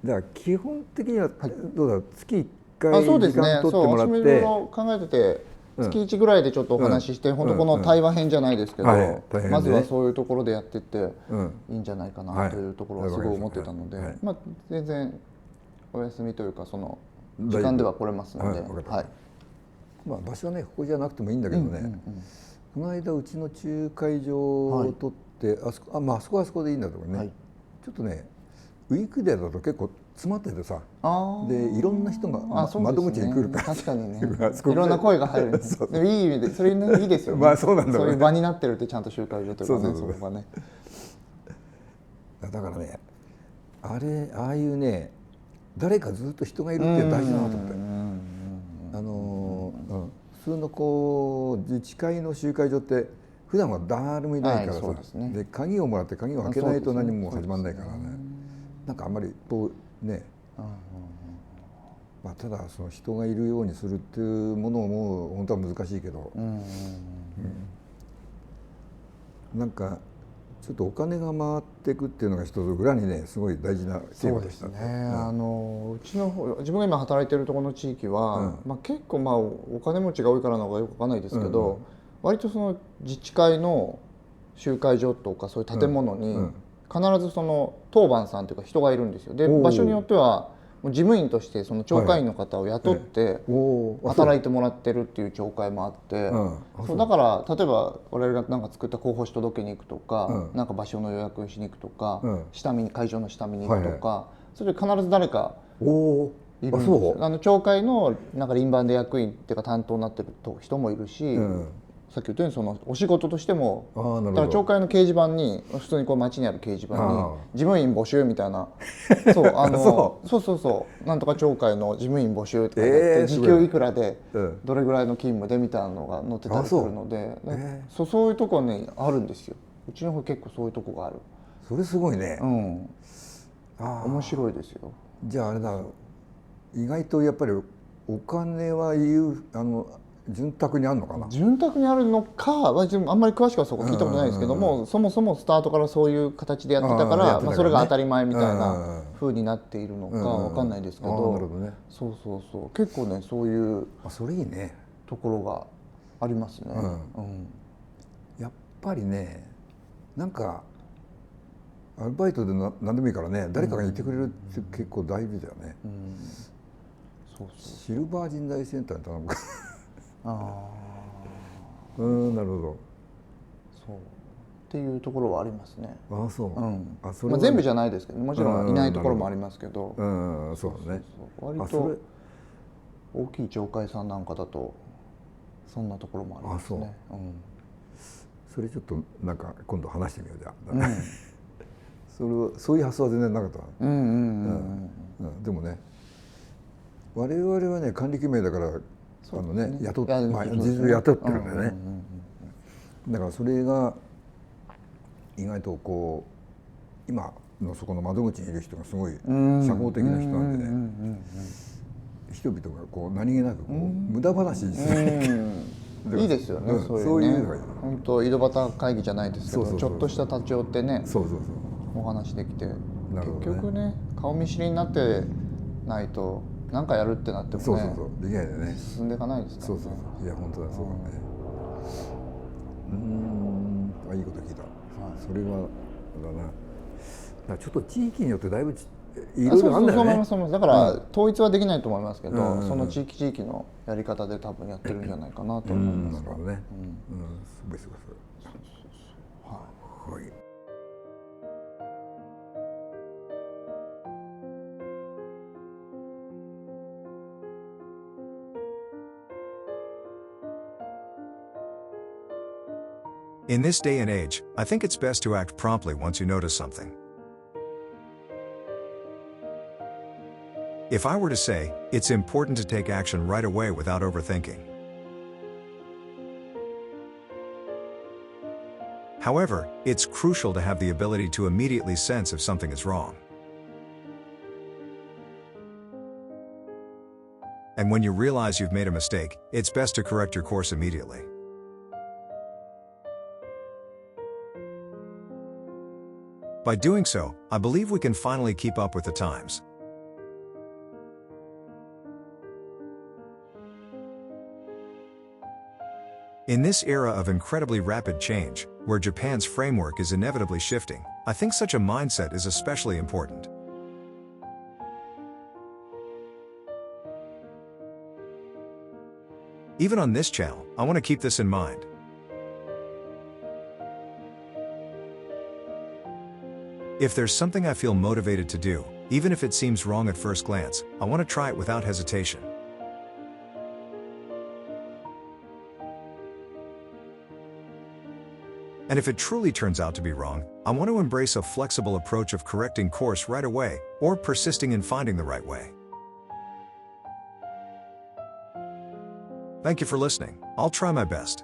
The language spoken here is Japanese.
だから基本的にははいどうだ、月1回時そうですね。間取ってもら私もいろいって、ろ考えてて、月1ぐらいでちょっとお話しして、本当この対話編じゃないですけど、はい大変でねまずはそういうところでやっていってうんいいんじゃないかはないというところはすごい思ってたので、はいまあ全然お休みというかその大丈夫時間では来れますので、はいわかったはい。まあ場所はねここじゃなくてもいいんだけどね、この間うちの仲介場を取って、あそこまああそこはあそこでいいんだとかね、はいちょっとねウィークデーだと結構詰まっててさ、あでいろんな人が、そうですね、窓口に来るから確かにねあそこいろんな声が入るんですでもいい意味でそれねいいですよね。まあそうなんだろうねそういう場になってるってちゃんと集会所というかね、そうそうそうそこがね。だからねああいうね誰かずっと人がいるって大事だなと思って、普通のこう自治会の集会所って普段は誰もいないからさ、はいそうですね、で鍵をもらって鍵を開けないと何も始まらないからね、なんかあんまりこうね、まあ、ただその人がいるようにするっていうものも本当は難しいけど、なんかちょっとお金が回っていくっていうのが一つ裏にねすごい大事なテーマでした。そうですね、うちの方、自分が今働いているところの地域は、まあ、結構まあお金持ちが多いからなのかよくわかんないですけど、割とその自治会の集会所とかそういう建物に必ずその当番さんというか人がいるんですよ。で場所によってはもう事務員としてその町会員の方を雇って働いてもらってるっていう町会もあって、そうだから例えば我々がなんか作った広報誌届けに行くとか、なんか場所の予約しに行くとか、下見に会場の下見に行くとか、それで必ず誰かいるんですよ。町会のなんか輪番で役員っていうか担当になってる人もいるし、さっき言ったようにそのお仕事としても、だから町会の掲示板に普通にこう街にある掲示板に事務員募集みたいな、そうなんとか町会の事務員募集って書いてあって、時給いくらでどれぐらいの勤務でみたいなのが載ってたりするので、そういうとこねあるんですよ。うちの方結構そういうとこがある。それすごいね。面白いですよ。じゃああれだ、意外とやっぱりお金は潤沢にあるのかな。潤沢にあるのか、あんまり詳しくはそこ聞いたことないですけども、そもそもスタートからそういう形でやってたから、それが当たり前みたいな風になっているのかわかんないですけど、そう結構ねそういうそれいいねところがありますね。やっぱりね、なんかアルバイトで何でもいいからね、誰かがいてくれるって結構大事だよね。シルバー人材センターに頼むか。なるほど。そうっていうところはありますね。全部じゃないですけど、もちろんいないところもありますけど、そうだね。割と大きい町会さんなんかだとそんなところもありますね。それちょっとなんか今度話してみようじゃあ。そういう発想は全然なかった。でもね、我々はね管理組合だから雇ってるんだよね。だからそれが意外とこう今のそこの窓口にいる人がすごい社交的な人なんでね、人々がこう何気なくこう無駄話にする。いいですよね。そういうね、本当井戸端会議じゃないですけど、ちょっとした立ち寄ってね、お話できて、結局ね顔見知りになってないと何かやるってなってもね、できないよね。進んでいかないですからね。いや本当だ、そうだね。いいこと聞いた。それはだな。ちょっと地域によってだいぶいろいろあるんだよね。だから統一はできないと思いますけど、その地域のやり方で多分やってるんじゃないかなと思います。なるほどね。すごい。はい。In this day and age, I think it's best to act promptly once you notice something. If I were to say, it's important to take action right away without overthinking. However, it's crucial to have the ability to immediately sense if something is wrong. And when you realize you've made a mistake, it's best to correct your course immediately. By doing so, I believe we can finally keep up with the times. In this era of incredibly rapid change, where Japan's framework is inevitably shifting, I think such a mindset is especially important. Even on this channel, I want to keep this in mind. If there's something I feel motivated to do, even if it seems wrong at first glance, I want to try it without hesitation. And if it truly turns out to be wrong, I want to embrace a flexible approach of correcting course right away, or persisting in finding the right way. Thank you for listening. I'll try my best.